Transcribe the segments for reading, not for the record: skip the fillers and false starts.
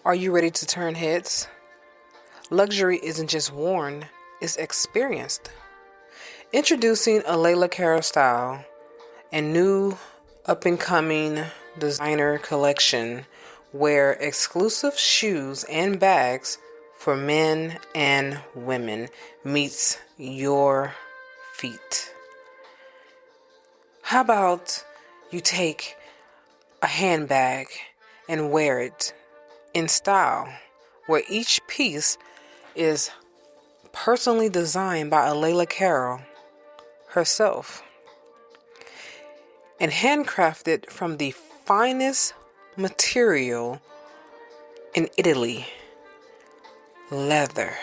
Are you ready to turn heads? Luxury isn't just worn, it's experienced. Introducing Alaila Carroll style and new up-and-coming designer collection where exclusive shoes and bags for men and women meets your feet. How about you take a handbag and wear it in style, where each piece is personally designed by Alaila Carroll herself and handcrafted from the finest material in Italy. Leather,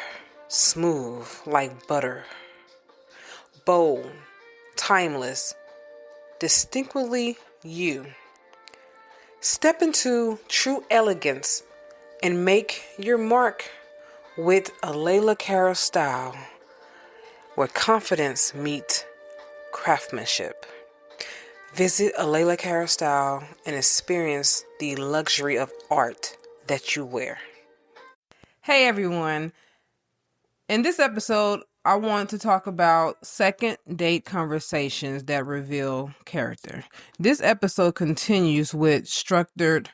smooth like butter, bold, timeless, distinctly you. Step into true elegance and make your mark with Alaila Carroll style, where confidence meets craftsmanship. Visit Alaila Carroll style and experience the luxury of art that you wear. Hey everyone. In this episode, I want to talk about second date conversations that reveal character. This episode continues with structured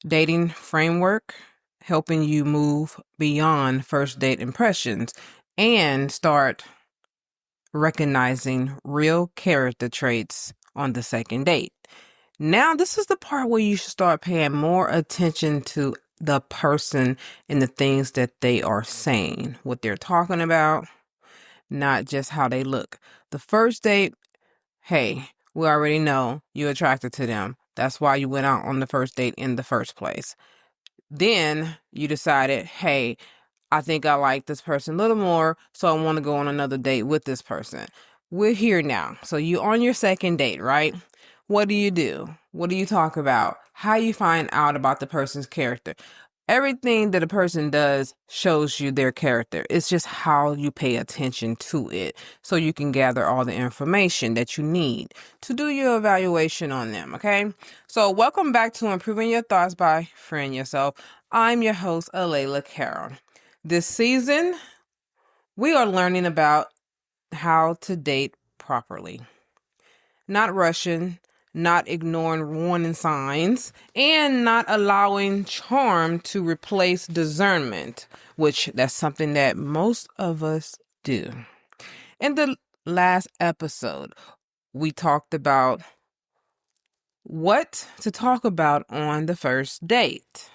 dating framework, helping you move beyond first date impressions and start recognizing real character traits on the second date. Now, this is the part where you should start paying more attention to the person and the things that they are saying, what they're talking about, not just how they look. The first date, hey, we already know you're attracted to them. That's why you went out on the first date in the first place. Then you decided, hey, I think I like this person a little more, so I want to go on another date with this person. We're here now. So you're on your second date, right? What do you do? What do you talk about? How you find out about the person's character? Everything that a person does shows you their character. It's just how you pay attention to it so you can gather all the information that you need to do your evaluation on them, okay? So welcome back to Improving Your Thoughts by Freeing Yourself. I'm your host, Alaila Carroll. This season, we are learning about how to date properly. Not rushing, not ignoring warning signs, and not allowing charm to replace discernment, which that's something that most of us do. In the last episode, we talked about what to talk about on the first date.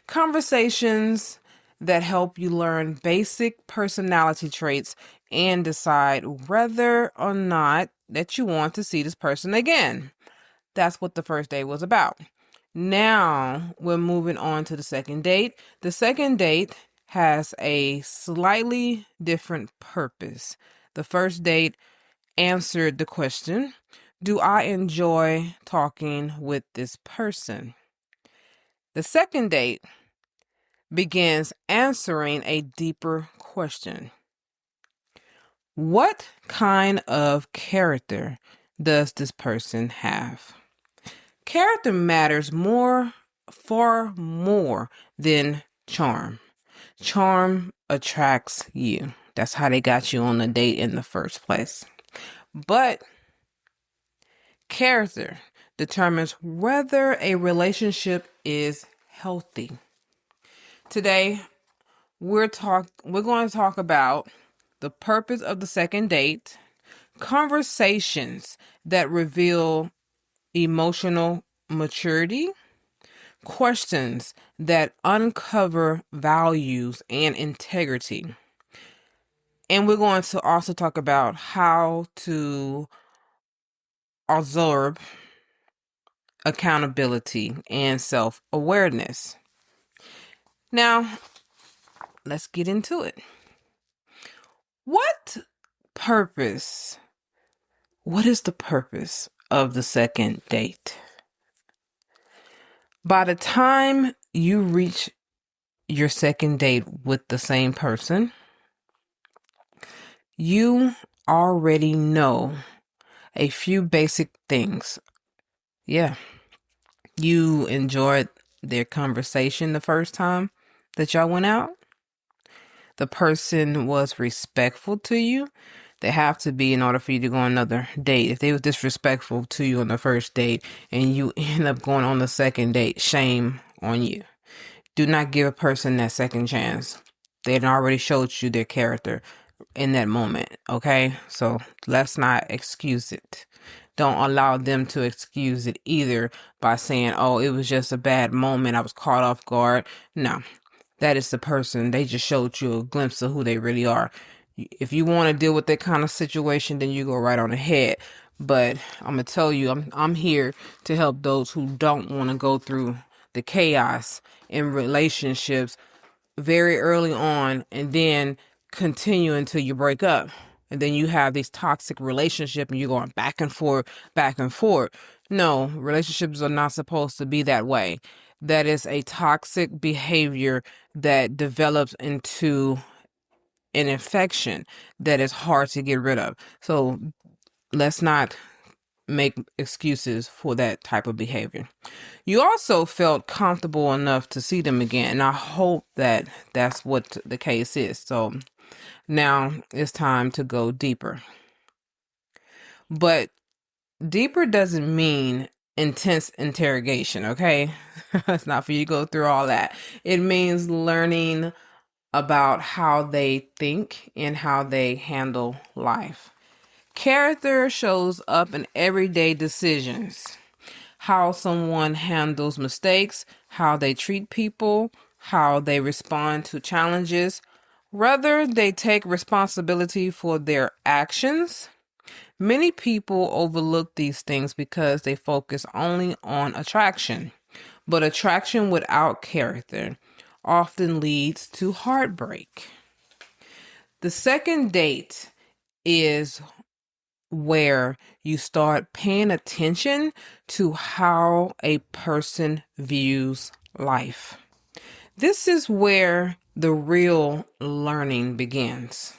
Conversations that help you learn basic personality traits and decide whether or not that you want to see this person again. That's what the first date was about. Now we're moving on to the second date. The second date has a slightly different purpose. The first date answered the question, do I enjoy talking with this person? The second date begins answering a deeper question. What kind of character does this person have? Character matters far more than charm. Charm attracts you. That's how they got you on the date in the first place. But character determines whether a relationship is healthy. Today, we're going to talk about the purpose of the second date, conversations that reveal emotional maturity, questions that uncover values and integrity. And we're going to also talk about how to absorb accountability and self-awareness. Now, let's get into it. What is the purpose of the second date? By the time you reach your second date with the same person, you already know a few basic things. Yeah. You enjoy their conversation the first time that y'all went out? The person was respectful to you? They have to be in order for you to go on another date. If they was disrespectful to you on the first date and you end up going on the second date, shame on you. Do not give a person that second chance. They had already showed you their character in that moment, okay? So let's not excuse it. Don't allow them to excuse it either by saying, oh, it was just a bad moment. I was caught off guard. No, that is the person. They just showed you a glimpse of who they really are. If you want to deal with that kind of situation, then you go right on ahead. But I'm going to tell you, I'm here to help those who don't want to go through the chaos in relationships very early on and then continue until you break up. And then you have these toxic relationships and you're going back and forth, back and forth. No, relationships are not supposed to be that way. That is a toxic behavior that develops into an infection that is hard to get rid of. So let's not make excuses for that type of behavior. You also felt comfortable enough to see them again, and I hope that that's what the case is. So now it's time to go deeper. But deeper doesn't mean intense interrogation, okay? It's not for you to go through all that. It means learning about how they think and how they handle life. Character shows up in everyday decisions. How someone handles mistakes, how they treat people, how they respond to challenges, whether they take responsibility for their actions. Many people overlook these things because they focus only on attraction, but attraction without character often leads to heartbreak. The second date is where you start paying attention to how a person views life. This is where the real learning begins.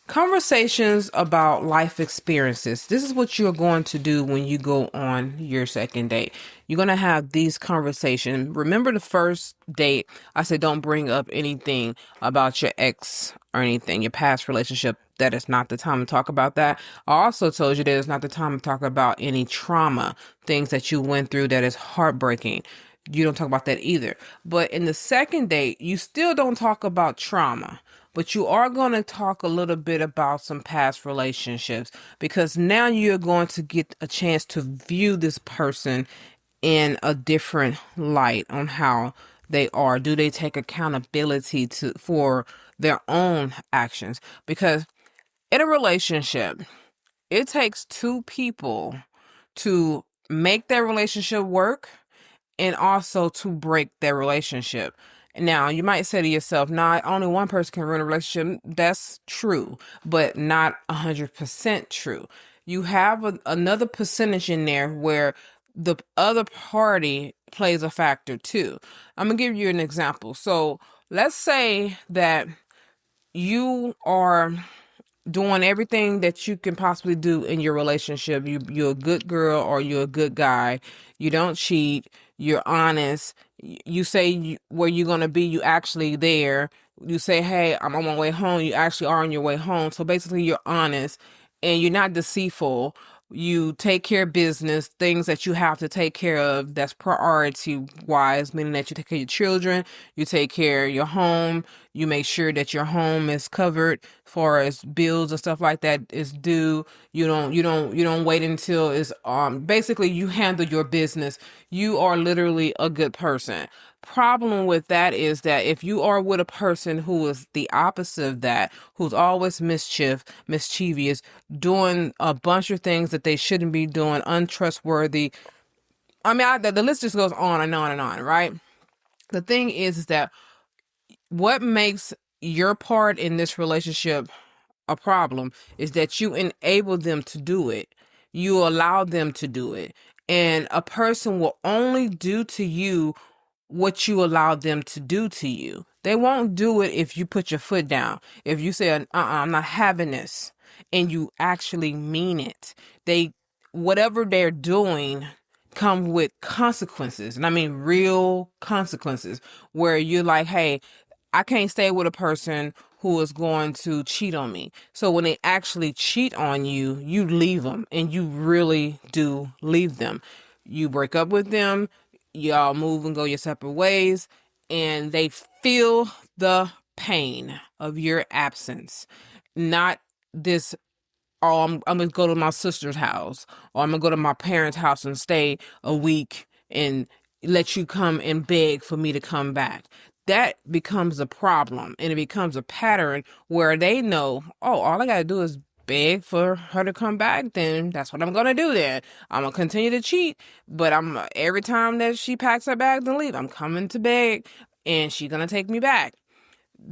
Conversations about life experiences. This is what you're going to do when you go on your second date. You're going to have these conversations. Remember the first date, I said don't bring up anything about your ex or anything, your past relationship. That is not the time to talk about that. I also told you that it's not the time to talk about any trauma, things that you went through that is heartbreaking. You don't talk about that either. But in the second date, you still don't talk about trauma. But you are going to talk a little bit about some past relationships because now you're going to get a chance to view this person in a different light on how they are. Do they take accountability for their own actions? Because in a relationship, it takes two people to make their relationship work and also to break their relationship. Now, you might say to yourself, nah, only one person can ruin a relationship. That's true, but not 100% true. You have another percentage in there where the other party plays a factor too. I'm going to give you an example. So let's say that you are doing everything that you can possibly do in your relationship. You're a good girl or you're a good guy. You don't cheat. You're honest. You say where you're going to be, you actually there. You say, hey, I'm on my way home. You actually are on your way home. So basically you're honest and you're not deceitful. You take care of business, things that you have to take care of that's priority wise, meaning that you take care of your children, you take care of your home, you make sure that your home is covered as far as bills and stuff like that is due. You don't wait until it's basically you handle your business. You are literally a good person. Problem with that is that if you are with a person who is the opposite of that, who's always mischievous, doing a bunch of things that they shouldn't be doing, untrustworthy. I mean, the list just goes on and on and on, right? The thing is that what makes your part in this relationship a problem is that you enable them to do it. You allow them to do it. And a person will only do to you what you allow them to do to you. They won't do it if you put your foot down. If you say, I'm not having this, and you actually mean it. Whatever they're doing come with consequences. And I mean real consequences where you're like, hey, I can't stay with a person who is going to cheat on me. So when they actually cheat on you, you leave them, and you really do leave them. You break up with them, y'all move and go your separate ways, and they feel the pain of your absence. Not this, oh, I'm gonna go to my sister's house, or I'm gonna go to my parents' house and stay a week and let you come and beg for me to come back. That becomes a problem, and it becomes a pattern where they know, oh, all I gotta do is beg for her to come back. Then that's what I'm gonna do. Then I'm gonna continue to cheat, but I'm every time that she packs her bags and leave, I'm coming to beg, and she's gonna take me back.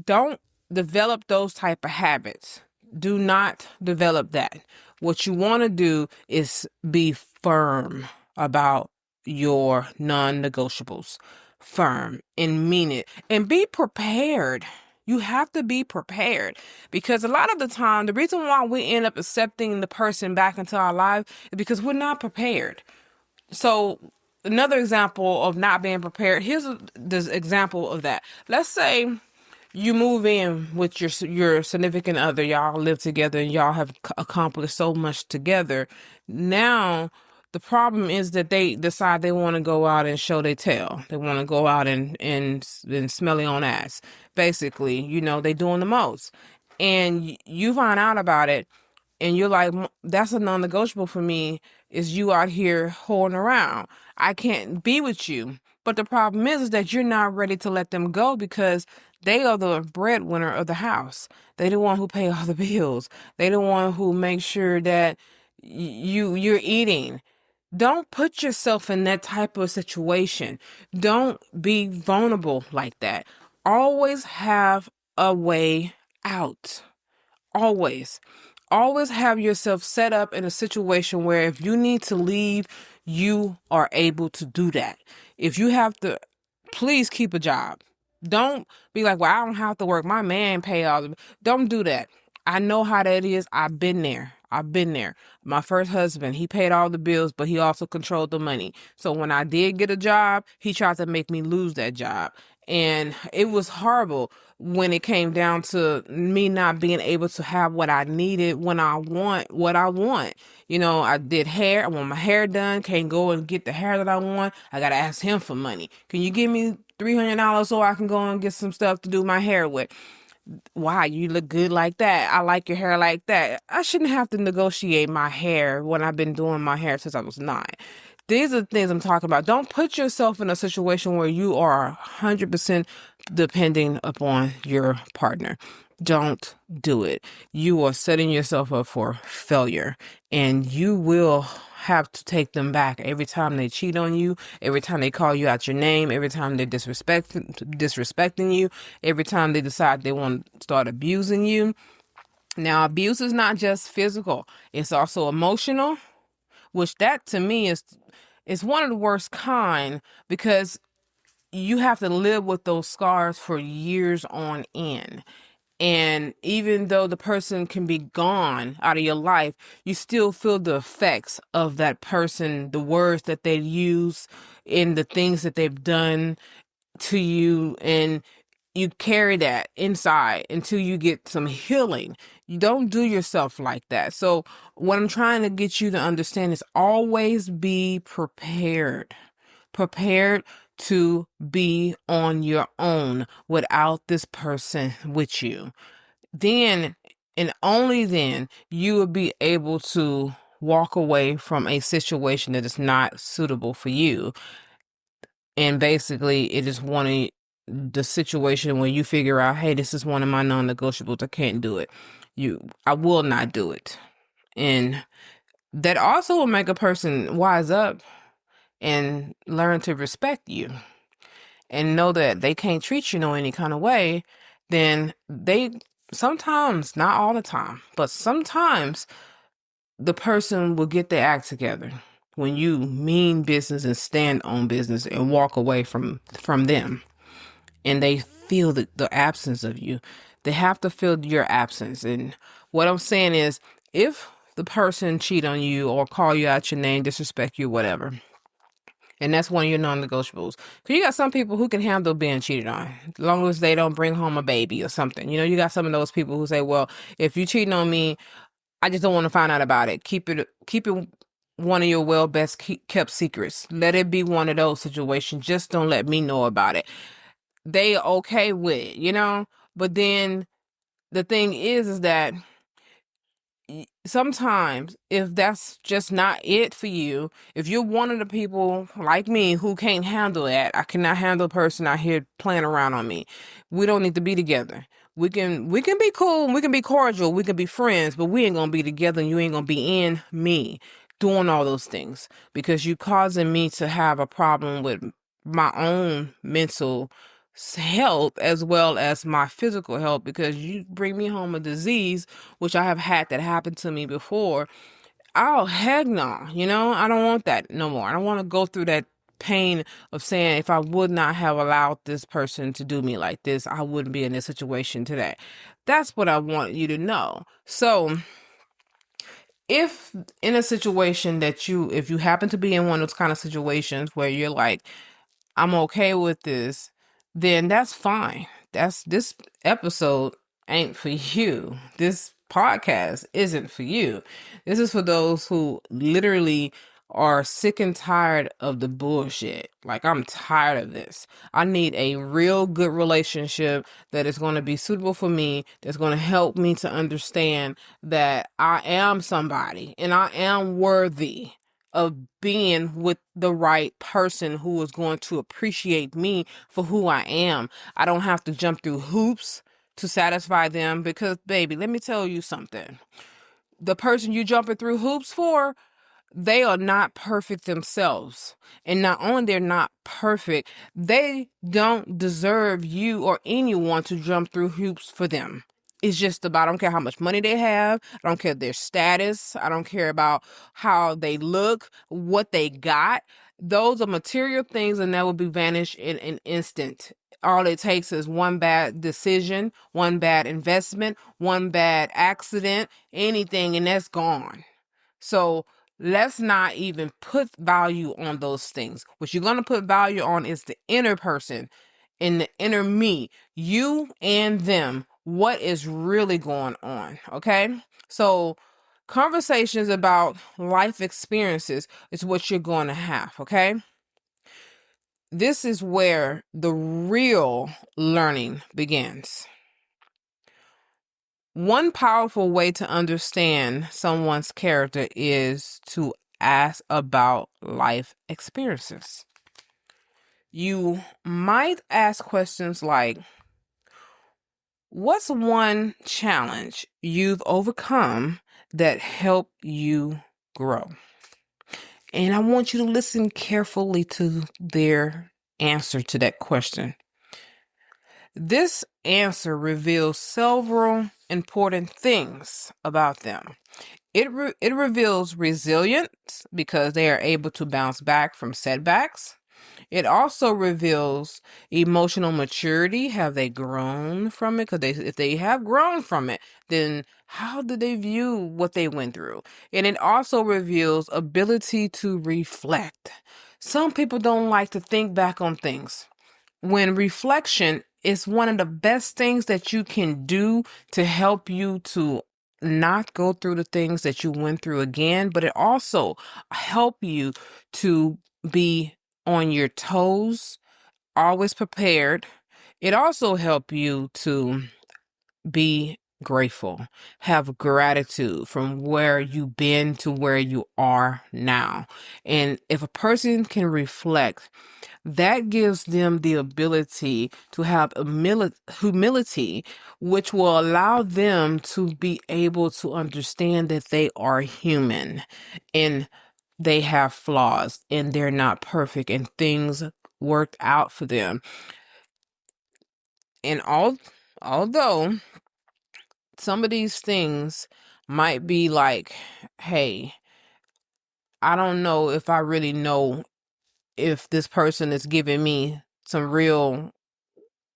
Don't develop those type of habits. Do not develop that. What you want to do is be firm about your non-negotiables. Firm and mean it, and be prepared. You have to be prepared, because a lot of the time, the reason why we end up accepting the person back into our life is because we're not prepared. So another example of not being prepared, here's this example of that. Let's say you move in with your significant other, y'all live together, and y'all have accomplished so much together. Now the problem is that they decide they want to go out and show their tail. They want to go out and smelly on ass. Basically, they doing the most, and you find out about it, and you're like, that's a non-negotiable for me, is you out here holding around. I can't be with you. But the problem is that you're not ready to let them go, because they are the breadwinner of the house. They the one who pay all the bills. They the one who makes sure that you're eating. Don't put yourself in that type of situation. Don't be vulnerable like that. Always have a way out. Always. Always have yourself set up in a situation where if you need to leave, you are able to do that. If you have to, please keep a job. Don't be like, well, I don't have to work. My man pay all the. Don't do that. I know how that is. I've been there. My first husband, he paid all the bills, but he also controlled the money. So when I did get a job, he tried to make me lose that job. And it was horrible when it came down to me not being able to have what I needed when I want what I want. I did hair. I want my hair done. Can't go and get the hair that I want. I got to ask him for money. Can you give me $300 so I can go and get some stuff to do my hair with? Wow, you look good like that. I like your hair like that. I shouldn't have to negotiate my hair when I've been doing my hair since I was 9. These are the things I'm talking about. Don't put yourself in a situation where you are 100% depending upon your partner. Don't do it. You are setting yourself up for failure, and you will have to take them back every time they cheat on you, every time they call you out your name, every time they're disrespecting you, every time they decide they want to start abusing you. Now, abuse is not just physical, it's also emotional, which that to me is one of the worst kind, because you have to live with those scars for years on end. And even though the person can be gone out of your life, you still feel the effects of that person, the words that they use, and the things that they've done to you. And you carry that inside until you get some healing. You don't do yourself like that. So what I'm trying to get you to understand is always be prepared. Prepared to be on your own without this person with you. Then, and only then, you will be able to walk away from a situation that is not suitable for you. And basically, it is one of the situation where you figure out, hey, this is one of my non-negotiables. I can't do it. I will not do it. And that also will make a person wise up and learn to respect you and know that they can't treat you no any kind of way. Then they sometimes, not all the time, but sometimes the person will get their act together when you mean business and stand on business and walk away from them, and they feel the absence of you. They have to feel your absence. And what I'm saying is, if the person cheat on you or call you out your name, disrespect you, whatever, And that's one of your non-negotiables. Because you got some people who can handle being cheated on, as long as they don't bring home a baby or something. You know, you got some of those people who say, well, if you're cheating on me, I just don't want to find out about it. Keep it one of your kept secrets. Let it be one of those situations. Just don't let me know about it. They okay with it, you know? But then the thing is that sometimes if that's just not it for you, if you're one of the people like me who can't handle that, I cannot handle a person out here playing around on me, we don't need to be together. We can be cool, we can be cordial, we can be friends, but we ain't gonna be together, and you ain't gonna be in me doing all those things, because you causing me to have a problem with my own mental health as well as my physical health, because you bring me home a disease, which I have had that happen to me before. Oh, heck no. You know, I don't want that no more. I don't want to go through that pain of saying, if I would not have allowed this person to do me like this, I wouldn't be in this situation today. That's what I want you to know. So if in a situation that if you happen to be in one of those kind of situations where you're like, I'm okay with this, then that's fine. This episode ain't for you. This podcast isn't for you. This is for those who literally are sick and tired of the bullshit. Like, I'm tired of this. I need a real good relationship that is going to be suitable for me, that's going to help me to understand that I am somebody and I am worthy of being with the right person who is going to appreciate me for who I am. I don't have to jump through hoops to satisfy them, because, baby, let me tell you something. The person you jumping through hoops for, they are not perfect themselves. And not only they're not perfect, they don't deserve you or anyone to jump through hoops for them. It's just about, I don't care how much money they have. I don't care their status. I don't care about how they look, what they got. Those are material things, and that will be vanished in an instant. All it takes is one bad decision, one bad investment, one bad accident, anything, and that's gone. So let's not even put value on those things. What you're going to put value on is the inner person, in the inner me, you and them. What is really going on? Okay. So conversations about life experiences is what you're going to have. Okay. This is where the real learning begins. One powerful way to understand someone's character is to ask about life experiences. You might ask questions like, what's one challenge you've overcome that helped you grow? And I want you to listen carefully to their answer to that question. This answer reveals several important things about them. It reveals resilience, because they are able to bounce back from setbacks. It also reveals emotional maturity. Have they grown from it? Because if they have grown from it, then how do they view what they went through? And it also reveals ability to reflect. Some people don't like to think back on things. When reflection is one of the best things that you can do to help you to not go through the things that you went through again, but it also help you to be on your toes, always prepared. It also help you to be grateful, have gratitude from where you've been to where you are now. And if a person can reflect, that gives them the ability to have humility, which will allow them to be able to understand that they are human and they have flaws and they're not perfect and things worked out for them. And although some of these things might be like, hey, I don't know if I really know if this person is giving me some real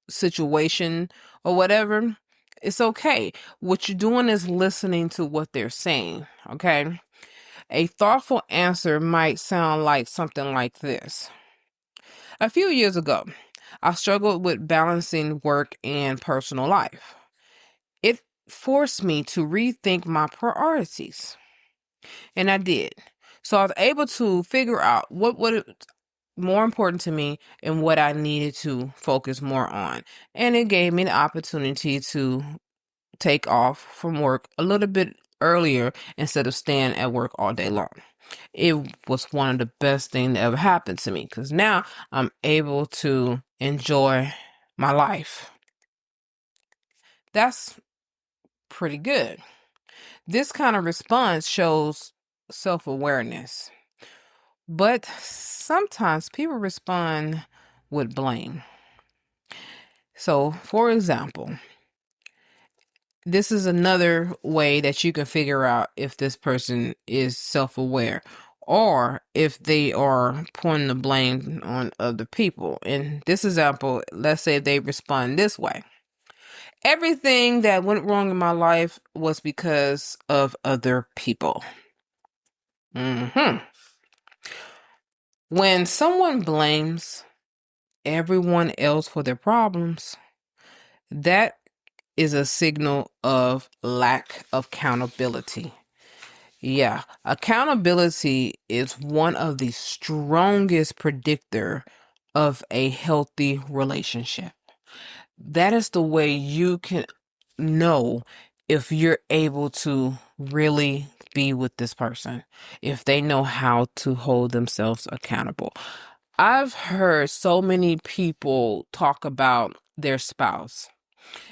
situation or whatever, it's okay. What you're doing is listening to what they're saying, okay? A thoughtful answer might sound like something like this. A few years ago, I struggled with balancing work and personal life. It forced me to rethink my priorities, and I did. So I was able to figure out what was more important to me and what I needed to focus more on. And it gave me the opportunity to take off from work a little bit earlier instead of staying at work all day long. It was one of the best things that ever happened to me because now I'm able to enjoy my life. That's pretty good. This kind of response shows self-awareness, but sometimes people respond with blame. So, for example, this is another way that you can figure out if this person is self-aware or if they are pointing the blame on other people. In this example, let's say they respond this way. Everything that went wrong in my life was because of other people. When someone blames everyone else for their problems, that is a signal of lack of accountability. Yeah, accountability is one of the strongest predictor of a healthy relationship. That is the way you can know if you're able to really be with this person, if they know how to hold themselves accountable. I've heard so many people talk about their spouse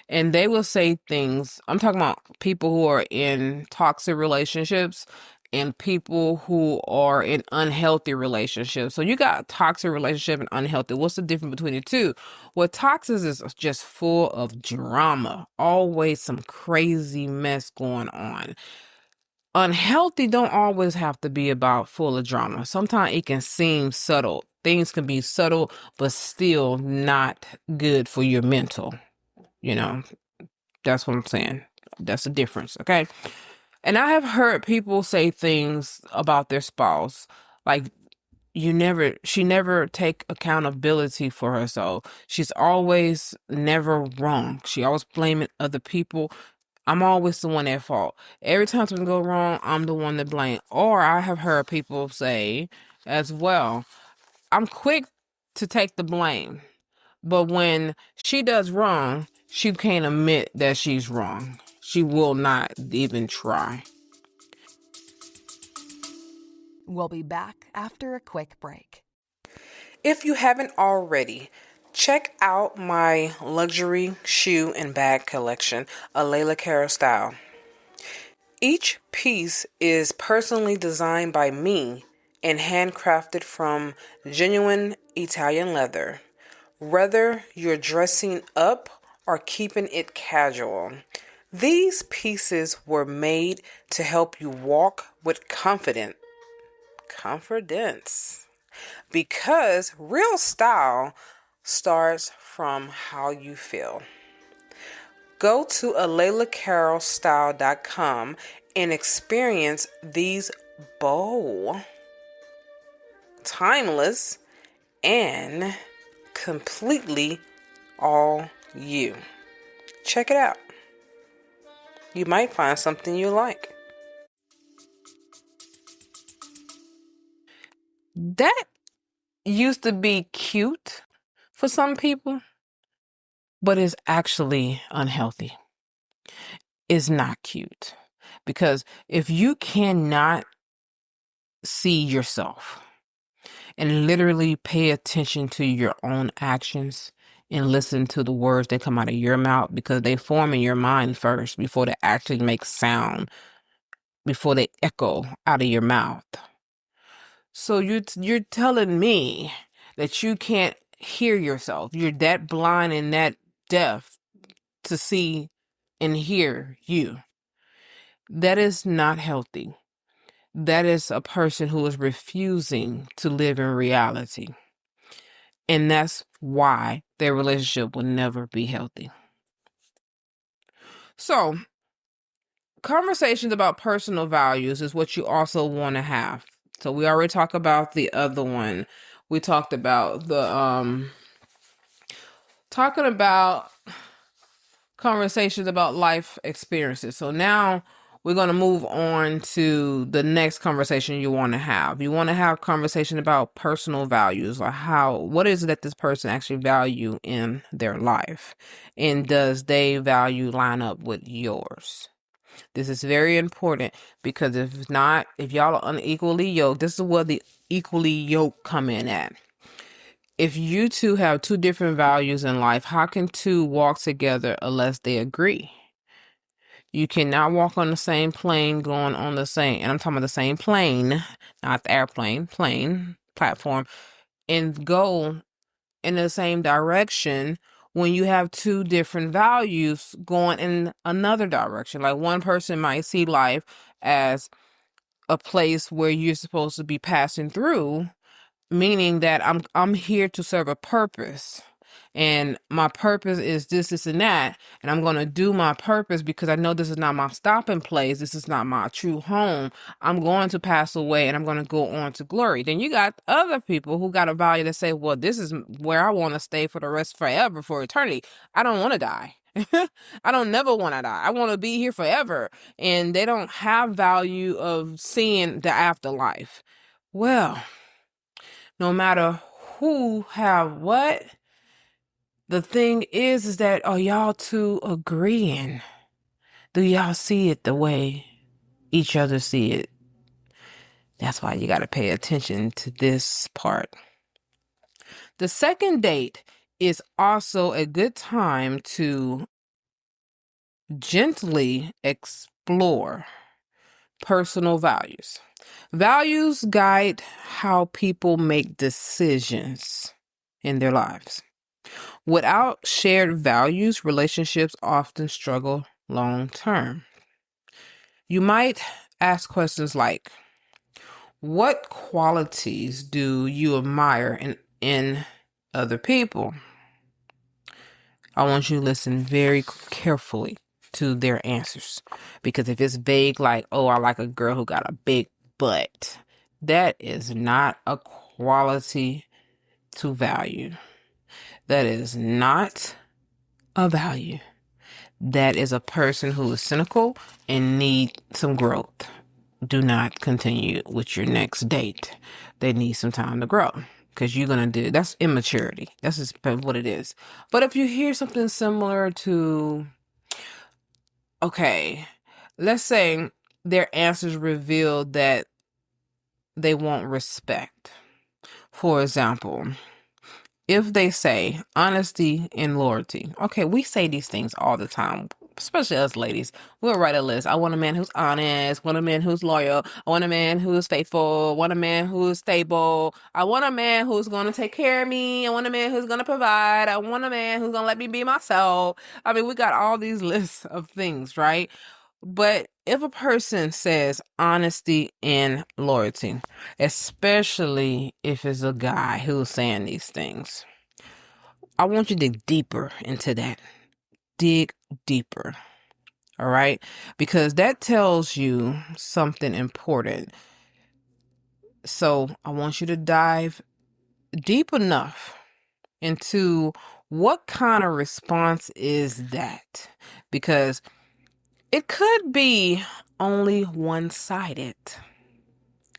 and they will say things. I'm talking about people who are in toxic relationships and people who are in unhealthy relationships. So you got toxic relationship and unhealthy. What's the difference between the two? Well, toxic is just full of drama, always some crazy mess going on. Unhealthy don't always have to be about full of drama. Sometimes it can seem subtle. Things can be subtle, but still not good for your mental. You know, that's what I'm saying. That's the difference, okay? And I have heard people say things about their spouse, like she never take accountability for herself. She's always never wrong. She always blaming other people. I'm always the one at fault. Every time something go wrong, I'm the one to blame. Or I have heard people say as well, I'm quick to take the blame. But when she does wrong, she can't admit that she's wrong. She will not even try. We'll be back after a quick break. If you haven't already, check out my luxury shoe and bag collection, Alaila Carroll style. Each piece is personally designed by me and handcrafted from genuine Italian leather. Whether you're dressing up or keeping it casual, these pieces were made to help you walk with confidence. Because real style starts from how you feel. Go to AlailaCarrollStyle.com and experience these bold, timeless, and completely all you. Check it out. You might find something you like. That used to be cute for some people, but it's actually unhealthy. It's not cute because if you cannot see yourself and literally pay attention to your own actions and listen to the words that come out of your mouth because they form in your mind first before they actually make sound, before they echo out of your mouth. So you're telling me that you can't hear yourself. You're that blind and that deaf to see and hear you. That is not healthy. That is a person who is refusing to live in reality. And that's why their relationship will never be healthy. So, conversations about personal values is what you also want to have. So, we already talked about the other one. we talked about the talking about conversations about life experiences. So now we're going to move on to the next conversation you want to have. You want to have conversation about personal values, or what is it that this person actually value in their life, and does they value line up with yours? This is very important, because if not, if y'all are unequally yoked, this is where the equally yoked come in at. If you two have two different values in life, how can two walk together unless they agree? You cannot walk on the same plane going on the same, and I'm talking about the same plane, not the airplane, plane, platform, and go in the same direction when you have two different values going in another direction. Like, one person might see life as a place where you're supposed to be passing through, meaning that I'm here to serve a purpose, and my purpose is this and that, and I'm going to do my purpose because I know this is not my stopping place, this is not my true home. I'm going to pass away and I'm going to go on to glory. Then you got other people who got a value that say, well, this is where I want to stay for the rest forever, for eternity. I don't want to die. I don't never want to die. I want to be here forever. And they don't have value of seeing the afterlife. Well, no matter who have what, the thing is that, are y'all two agreeing? Do y'all see it the way each other see it? That's why you got to pay attention to this part. The second date is also a good time to gently explore personal values. Values guide how people make decisions in their lives. Without shared values, relationships often struggle long term. You might ask questions like, what qualities do you admire in other people? I want you to listen very carefully to their answers, because if it's vague, like, oh, I like a girl who got a big butt, that is not a quality to value. That is not a value. That is a person who is cynical and need some growth. Do not continue with your next date. They need some time to grow, because you're going to do, that's immaturity. That's just what it is. But if you hear something similar to, okay, let's say their answers reveal that they want respect. For example, if they say honesty and loyalty, okay, we say these things all the time, especially us ladies. We'll write a list. I want a man who's honest, want a man who's loyal, I want a man who's faithful, I want a man who's stable, I want a man who's going to take care of me, I want a man who's going to provide, I want a man who's going to let me be myself. I mean, we got all these lists of things, right? But if a person says honesty and loyalty, especially if it's a guy who's saying these things, I want you to dig deeper into that. Dig deeper. All right? Because that tells you something important. So I want you to dive deep enough into what kind of response is that? Because it could be only one-sided.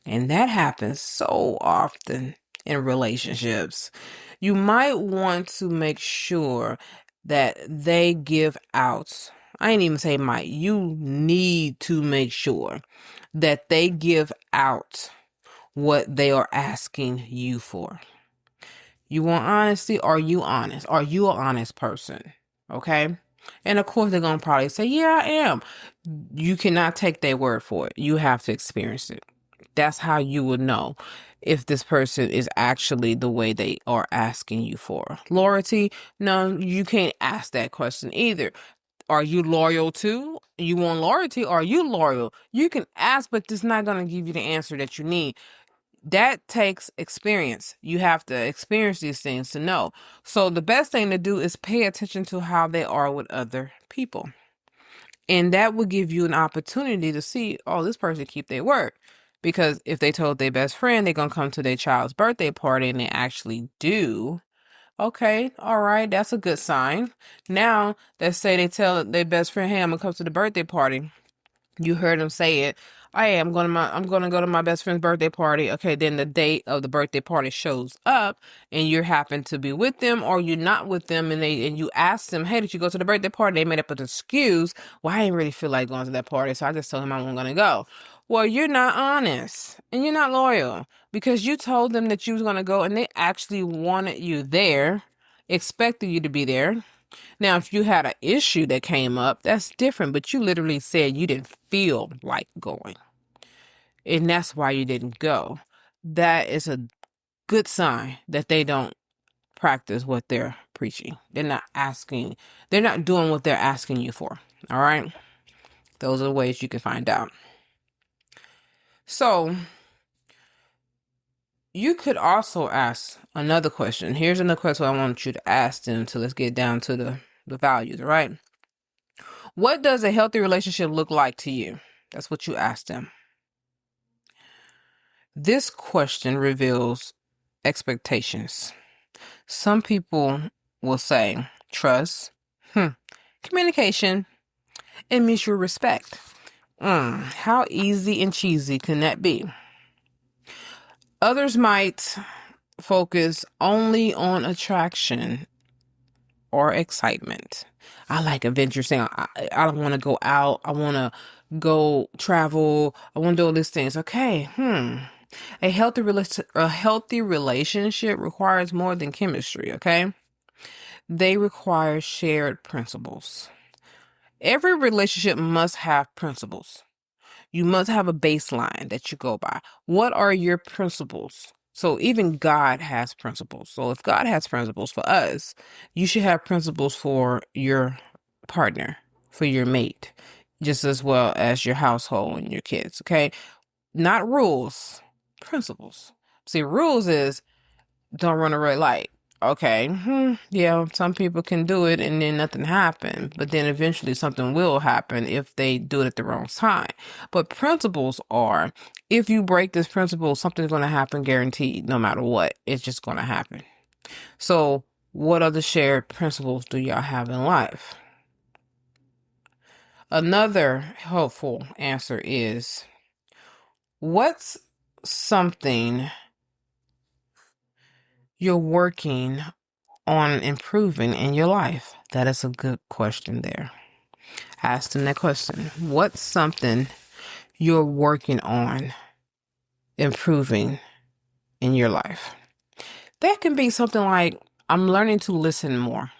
And that happens so often in relationships. You might want to make sure that they give out. I ain't even say might. You need to make sure that they give out what they are asking you for. You want honesty? Are you honest? Are you an honest person? Okay? And of course, they're going to probably say, yeah, I am. You cannot take their word for it. You have to experience it. That's how you would know if this person is actually the way they are asking you for. Loyalty? No, you can't ask that question either. Are you loyal too? You want loyalty? Are you loyal? You can ask, but it's not going to give you the answer that you need. That takes experience. You have to experience these things to know. So the best thing to do is pay attention to how they are with other people. And that will give you an opportunity to see, oh, this person keep their word. Because if they told their best friend they're going to come to their child's birthday party and they actually do, okay, all right, that's a good sign. Now, let's say they tell their best friend, hey, I'm going to come to the birthday party. You heard them say it. Hey, I'm gonna go to my best friend's birthday party. Okay, then the date of the birthday party shows up and you happen to be with them or you're not with them and you ask them, hey, did you go to the birthday party? They made up an excuse. Well, I didn't really feel like going to that party, so I just told him I wasn't gonna go. Well, you're not honest and you're not loyal because you told them that you was gonna go and they actually wanted you there, expected you to be there. Now, if you had an issue that came up, that's different, but you literally said you didn't feel like going, and that's why you didn't go. That is a good sign that they don't practice what they're preaching. They're not doing what they're asking you for. All right? Those are the ways you can find out. So, you could also ask another question. Here's another question I want you to ask them. So let's get down to the values, all right? What does a healthy relationship look like to you? That's what you ask them. This question reveals expectations. Some people will say trust, communication, and mutual respect. How easy and cheesy can that be? Others might focus only on attraction or excitement. I like adventure, saying I want to go out. I want to go travel. I want to do all these things. Okay. A healthy relationship requires more than chemistry. Okay. They require shared principles. Every relationship must have principles. You must have a baseline that you go by. What are your principles? So even God has principles. So if God has principles for us, you should have principles for your partner, for your mate, just as well as your household and your kids, okay? Not rules, principles. See, rules is don't run a red light. Okay, yeah, some people can do it and then nothing happens, but then eventually something will happen if they do it at the wrong time. But principles are, if you break this principle, something's going to happen guaranteed, no matter what. It's just going to happen. So what other shared principles do y'all have in life? Another helpful answer is, what's something you're working on improving in your life? That is a good question there. Ask them that question. What's something you're working on improving in your life? That can be something like, I'm learning to listen more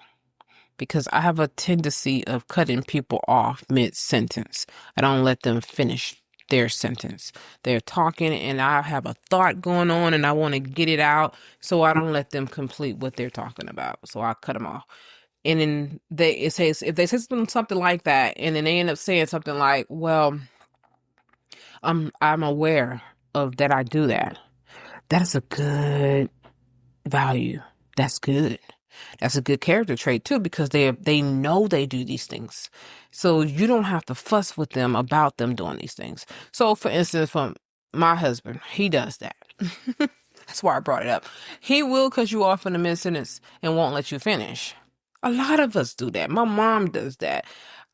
because I have a tendency of cutting people off mid-sentence. I don't let them finish their sentence. They're talking and I have a thought going on and I want to get it out, so I don't let them complete what they're talking about. So I cut them off. And then if they say something like that, and then they end up saying something like, well, I'm aware of that I do that. That's a good value. That's good. That's a good character trait too, because they know they do these things. So you don't have to fuss with them about them doing these things. So for instance, from my husband, he does that. That's why I brought it up. He will cut you off in a mid-sentence and won't let you finish. A lot of us do that. My mom does that.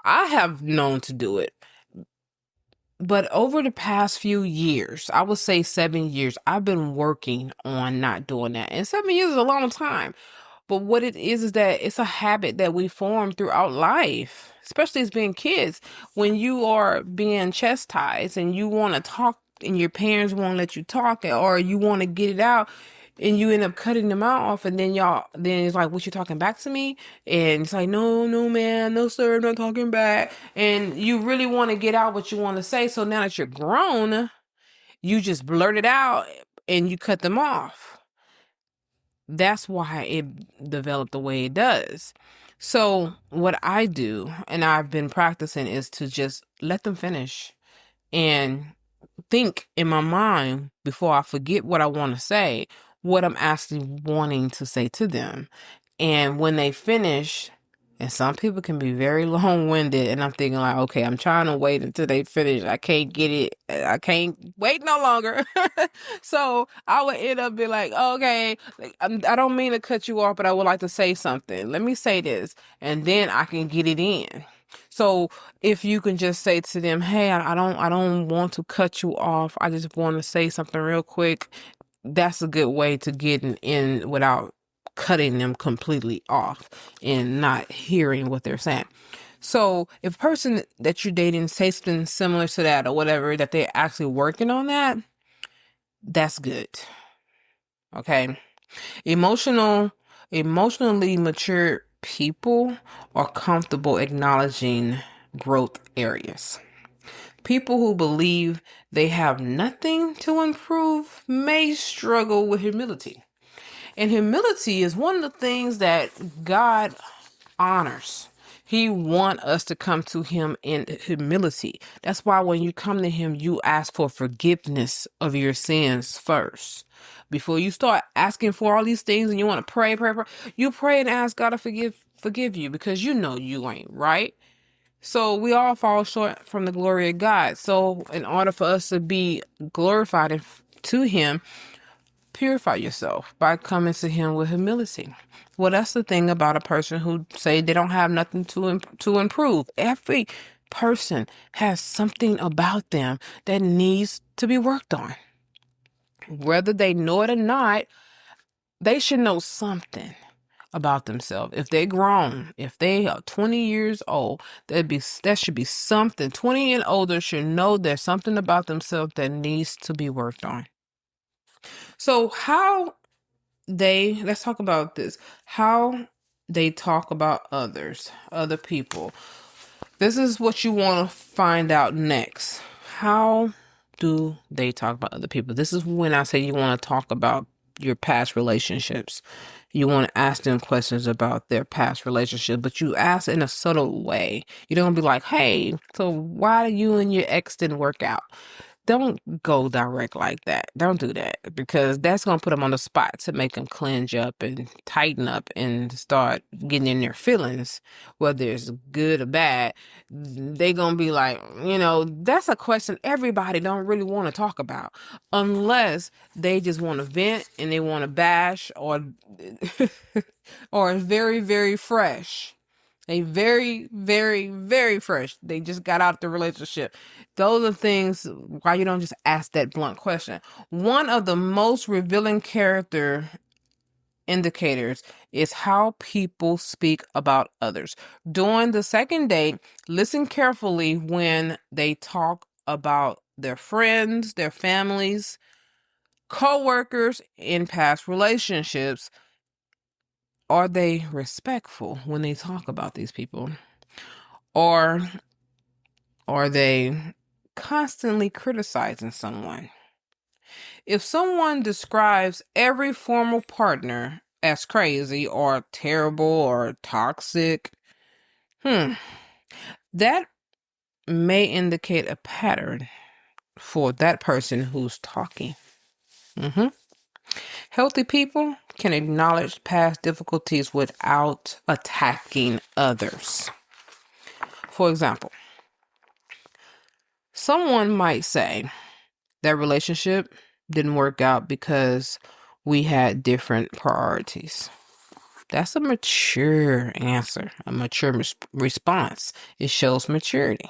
I have known to do it. But over the past few years, I would say 7 years, I've been working on not doing that. And 7 years is a long time. But what it is that it's a habit that we form throughout life, especially as being kids. When you are being chastised and you want to talk and your parents won't let you talk, or you want to get it out and you end up cutting them off, and then it's like, what, you talking back to me? And it's like, no, man, no, sir, I'm not talking back. And you really want to get out what you want to say. So now that you're grown, you just blurt it out and you cut them off. That's why it developed the way it does. So what I do, and I've been practicing, is to just let them finish and think in my mind before I forget what I want to say, what I'm actually wanting to say to them. And when they finish, And some people can be very long-winded, and I'm thinking like, okay, I'm trying to wait until they finish. I can't get it. I can't wait no longer. So I would end up being like, okay, like, I don't mean to cut you off, but I would like to say something. Let me say this, and then I can get it in. So if you can just say to them, hey, I don't want to cut you off. I just want to say something real quick. That's a good way to get in without cutting them completely off and not hearing what they're saying. So if a person that you're dating says something similar to that or whatever, that they're actually working on that, that's good. Okay. Emotionally mature people are comfortable acknowledging growth areas. People who believe they have nothing to improve may struggle with humility. And humility is one of the things that God honors. He wants us to come to him in humility. That's why when you come to him, you ask for forgiveness of your sins first. Before you start asking for all these things and you want to pray, you pray and ask God to forgive you because you know you ain't right. So we all fall short from the glory of God. So in order for us to be glorified to him, purify yourself by coming to him with humility. Well, that's the thing about a person who say they don't have nothing to improve. Every person has something about them that needs to be worked on. Whether they know it or not, they should know something about themselves. If they're grown, if they are 20 years old, that should be something. 20 and older should know there's something about themselves that needs to be worked on. So let's talk about this. How they talk about other people. This is what you want to find out next. How do they talk about other people? This is when I say you want to talk about your past relationships. You want to ask them questions about their past relationship, but you ask in a subtle way. You don't be like, hey, so why you and your ex didn't work out? Don't go direct like that. Don't do that because that's going to put them on the spot to make them cleanse up and tighten up and start getting in their feelings, whether it's good or bad. They going to be like, that's a question everybody don't really want to talk about unless they just want to vent and they want to bash or or very, very fresh. They very, very, very fresh. They just got out the relationship. Those are things why you don't just ask that blunt question. One of the most revealing character indicators is how people speak about others. During the second date, listen carefully when they talk about their friends, their families, co-workers in past relationships. Are they respectful when they talk about these people? Or are they constantly criticizing someone? If someone describes every former partner as crazy or terrible or toxic, that may indicate a pattern for that person who's talking. Healthy people can acknowledge past difficulties without attacking others. For example, someone might say that relationship didn't work out because we had different priorities. That's a mature answer, a mature response. It shows maturity.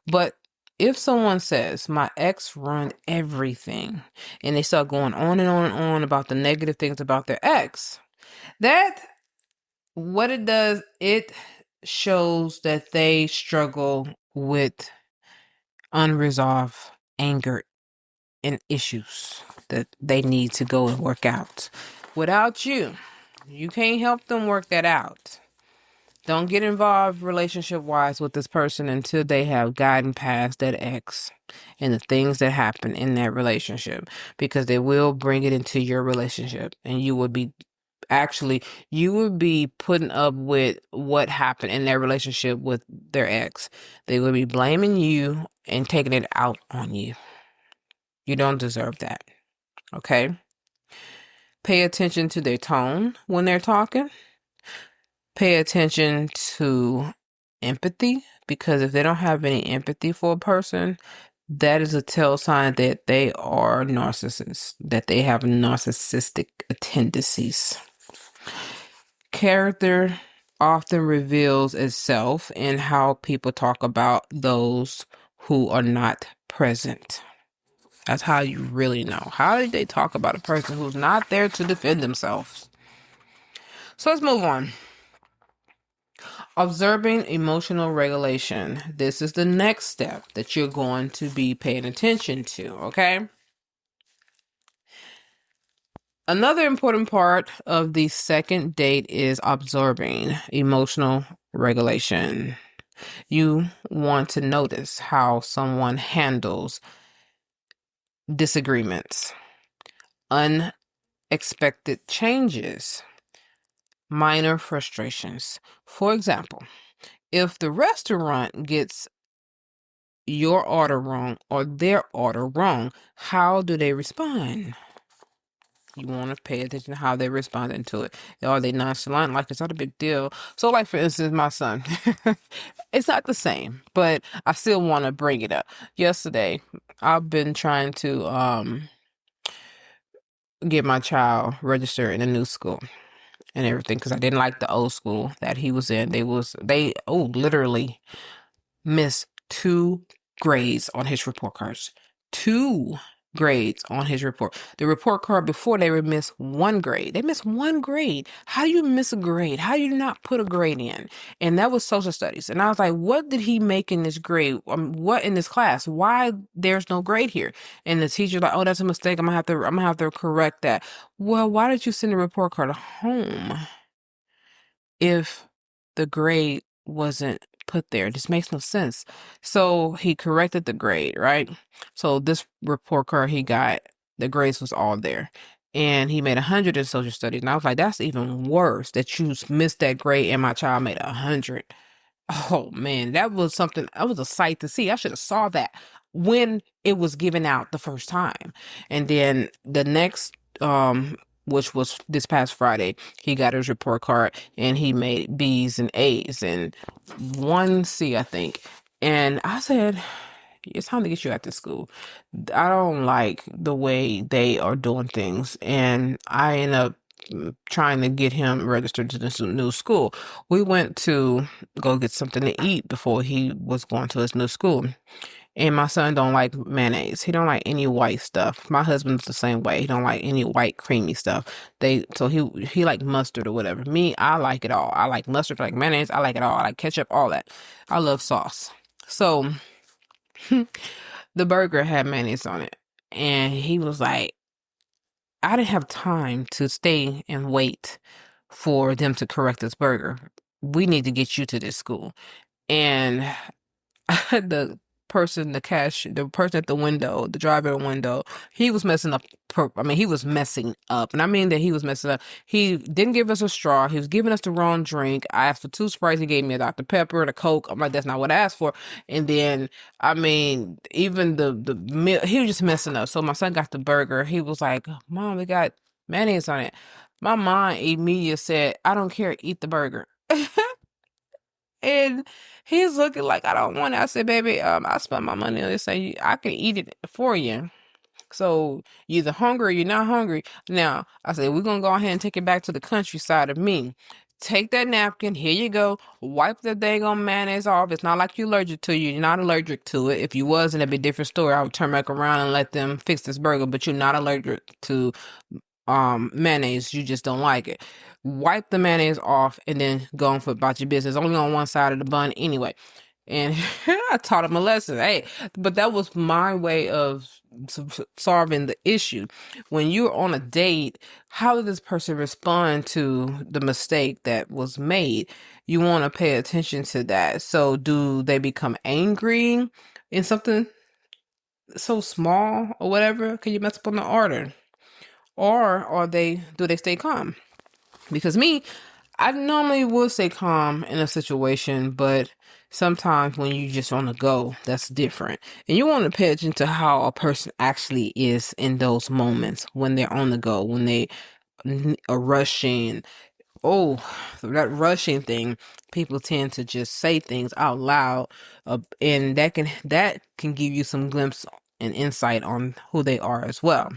But if someone says, my ex run everything, and they start going on and on and on about the negative things about their ex, what it does, it shows that they struggle with unresolved anger and issues that they need to go and work out. Without you can't help them work that out. Don't get involved relationship-wise with this person until they have gotten past that ex and the things that happen in that relationship, because they will bring it into your relationship and you would be putting up with what happened in their relationship with their ex. They will be blaming you and taking it out on you. You don't deserve that. Okay? Pay attention to their tone when they're talking. Pay attention to empathy, because if they don't have any empathy for a person, that is a tell sign that they are narcissists, that they have narcissistic tendencies. Character often reveals itself in how people talk about those who are not present. That's how you really know. How did they talk about a person who's not there to defend themselves? So let's move on. Observing emotional regulation. This is the next step that you're going to be paying attention to, okay? Another important part of the second date is observing emotional regulation. You want to notice how someone handles disagreements, unexpected changes, minor frustrations. For example, if the restaurant gets your order wrong or their order wrong, how do they respond? You want to pay attention to how they're responding to it. Are they nonchalant? Like, it's not a big deal. So, like, for instance, my son, it's not the same, but I still want to bring it up. Yesterday, I've been trying to get my child registered in a new school and everything, because I didn't like the old school that he was in. They literally missed 2 grades on his report cards. 2 grades on his report. The report card before, they would miss 1 grade. They missed 1 grade. How do you miss a grade? How do you not put a grade in? And that was social studies. And I was like, what did he make in this grade? What in this class? Why there's no grade here? And the teacher's like, oh, that's a mistake. I'm gonna have to correct that. Well, why did you send the report card home if the grade wasn't put there? It just makes no sense. So he corrected the grade, right? So this report card he got, the grades was all there. And he made 100 in social studies. And I was like, that's even worse that you missed that grade and my child made 100. Oh man, that was a sight to see. I should have saw that when it was given out the first time. And then the next, which was this past Friday, he got his report card and he made B's and A's and 1 C, I think. And I said, it's time to get you out to school. I don't like the way they are doing things. And I end up trying to get him registered to this new school. We went to go get something to eat before he was going to his new school. And my son don't like mayonnaise. He don't like any white stuff. My husband's the same way. He don't like any white creamy stuff. So he like mustard or whatever. Me, I like it all. I like mustard, I like mayonnaise, I like it all. I like ketchup, all that. I love sauce. So the burger had mayonnaise on it. And he was like, I didn't have time to stay and wait for them to correct this burger. We need to get you to this school. And the person at the window, the driver at the window, he was messing up. He was messing up. And I mean that he was messing up. He didn't give us a straw. He was giving us the wrong drink. I asked for 2 Sprites. He gave me a Dr. Pepper and a Coke. I'm like, that's not what I asked for. And then, even the meal, he was just messing up. So my son got the burger. He was like, Mom, we got mayonnaise on it. My mom immediately said, I don't care. Eat the burger. And he's looking like, I don't want it. I said, baby, I spent my money on this, so I can eat it for you. So you're either hungry or you're not hungry. Now, I said, we're going to go ahead and take it back to the countryside of me. Take that napkin. Here you go. Wipe the dang on mayonnaise off. It's not like you're allergic to it. You're not allergic to it. If you was, it'd be a different story. I would turn back around and let them fix this burger, but you're not allergic to mayonnaise. You just don't like it. Wipe the mayonnaise off and then go on for about your business. Only on one side of the bun anyway. And I taught him a lesson. Hey, but that was my way of solving the issue. When you're on a date, how did this person respond to the mistake that was made? You want to pay attention to that. So do they become angry in something so small or whatever? Can you mess up on the order? Or do they stay calm? Because I normally will stay calm in a situation, but sometimes when you just on the go, that's different. And you want to pay attention to how a person actually is in those moments when they're on the go, when they are rushing oh, that rushing thing, people tend to just say things out loud, and that can give you some glimpse and insight on who they are as well.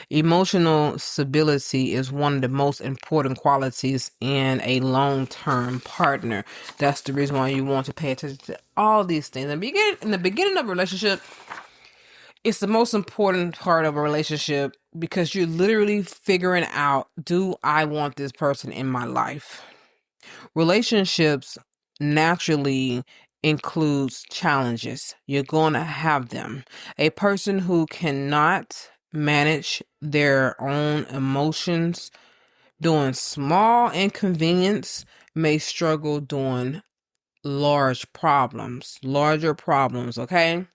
Emotional stability is one of the most important qualities in a long-term partner. That's the reason why you want to pay attention to all these things. In the beginning of a relationship, it's the most important part of a relationship because you're literally figuring out, do I want this person in my life? Relationships naturally includes challenges. You're going to have them. A person who cannot manage their own emotions during small inconvenience may struggle during larger problems, okay?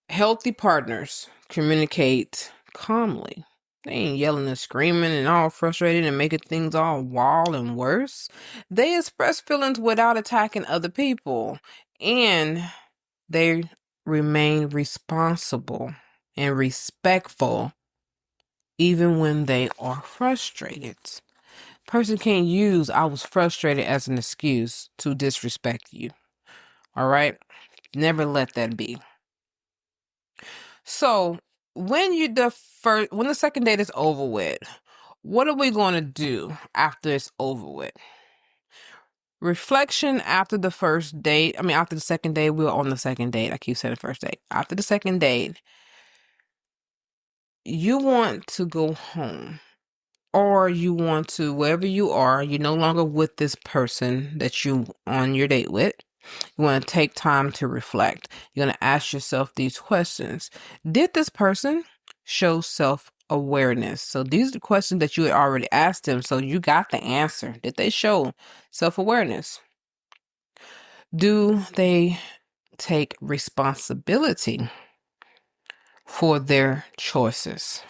Healthy partners communicate calmly. They ain't yelling and screaming and all frustrated and making things all wild and worse. They express feelings without attacking other people. And they remain responsible and respectful even when they are frustrated. Person can't use "I was frustrated" as an excuse to disrespect you. All right? Never let that be. So when when the second date is over with, what are we going to do after it's over with? Reflection after the first date. After the second date, we're on the second date. I keep saying the first date. After the second date, you want to go home, or you want to, wherever you are, you're no longer with this person that you on your date with. You want to take time to reflect. You're going to ask yourself these questions. Did this person show self-awareness? So these are the questions that you had already asked them, so you got the answer. Did they show self-awareness? Do they take responsibility for their choices?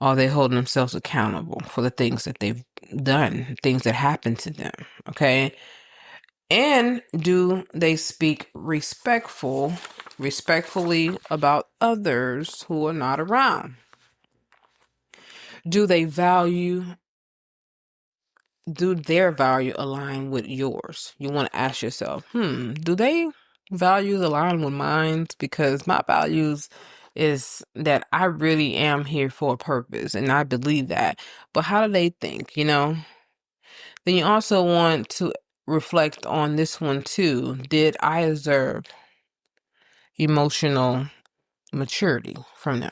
Are they holding themselves accountable for the things that they've done, things that happened to them? Okay. And do they speak respectfully about others who are not around? Do their value align with yours? You want to ask yourself, do they values align with mine? Because my values is that I really am here for a purpose, and I believe that. But how do they think, Then you also want to reflect on this one too. Did I observe emotional maturity from them?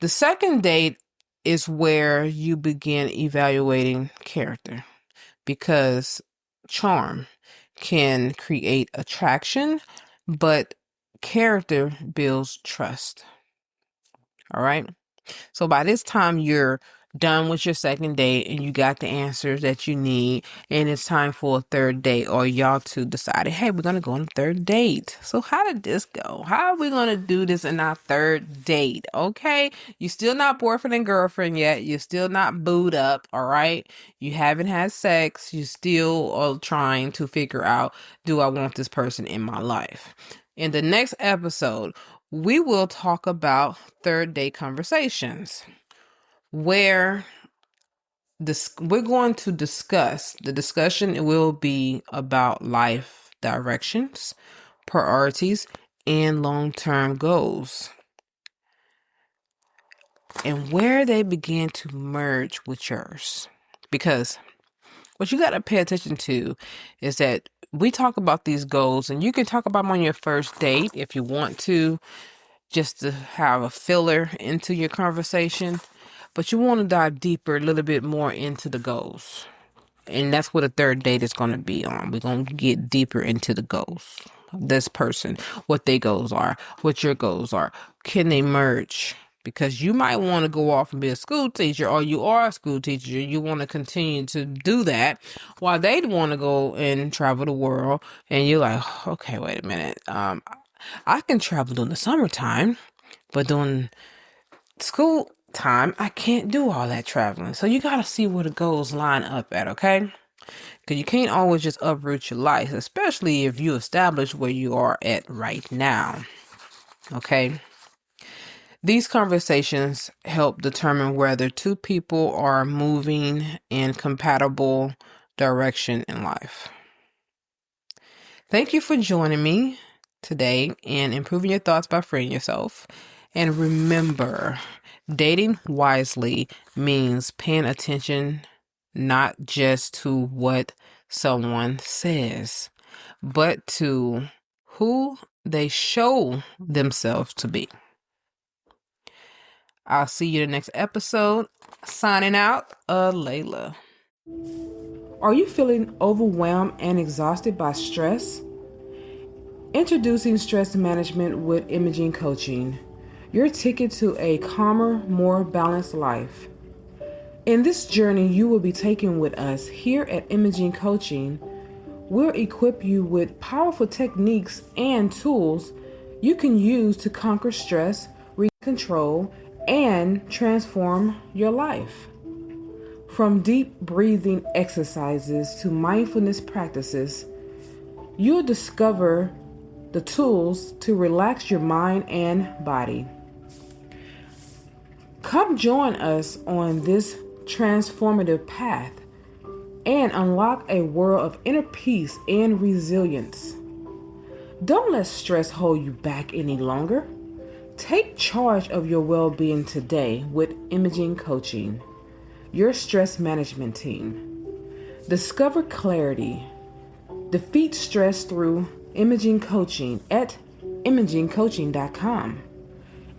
The second date is where you begin evaluating character, because charm can create attraction, but character builds trust. All right. So by this time, you're done with your second date and you got the answers that you need, and it's time for a third date, or y'all two decided, hey, we're going to go on a third date. So how did this go? How are we going to do this in our third date? Okay. You're still not boyfriend and girlfriend yet. You're still not booed up. All right. You haven't had sex. You still are trying to figure out, do I want this person in my life? In the next episode, we will talk about third date conversations, where we're going to discuss. The discussion will be about life directions, priorities, and long-term goals, and where they begin to merge with yours. Because what you got to pay attention to is that we talk about these goals, and you can talk about them on your first date if you want to, just to have a filler into your conversation. But you want to dive deeper, a little bit more into the goals. And that's what a third date is going to be on. We're going to get deeper into the goals of this person, what their goals are, what your goals are. Can they merge? Because you might want to go off and be a school teacher, or you are a school teacher. You want to continue to do that while they want to go and travel the world. And you're like, okay, wait a minute. I can travel during the summertime, but during school time, I can't do all that traveling. So you got to see where the goals line up at, okay? Because you can't always just uproot your life, especially if you establish where you are at right now, okay? These conversations help determine whether two people are moving in compatible direction in life. Thank you for joining me today in improving your thoughts by freeing yourself. And remember, dating wisely means paying attention not just to what someone says, but to who they show themselves to be. I'll see you in the next episode. Signing out, Alaila. Are you feeling overwhelmed and exhausted by stress? Introducing Stress Management with Imaging Coaching, your ticket to a calmer, more balanced life. In this journey you will be taking with us here at Imaging Coaching, we'll equip you with powerful techniques and tools you can use to conquer stress, regain control, and transform your life. From deep breathing exercises to mindfulness practices, you'll discover the tools to relax your mind and body. Come join us on this transformative path and unlock a world of inner peace and resilience. Don't let stress hold you back any longer. Take charge of your well-being today with Imaging Coaching, your stress management team. Discover clarity. Defeat stress through Imaging Coaching at imagingcoaching.com,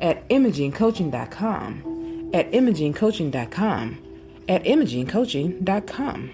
at imagingcoaching.com, at imagingcoaching.com, at imagingcoaching.com.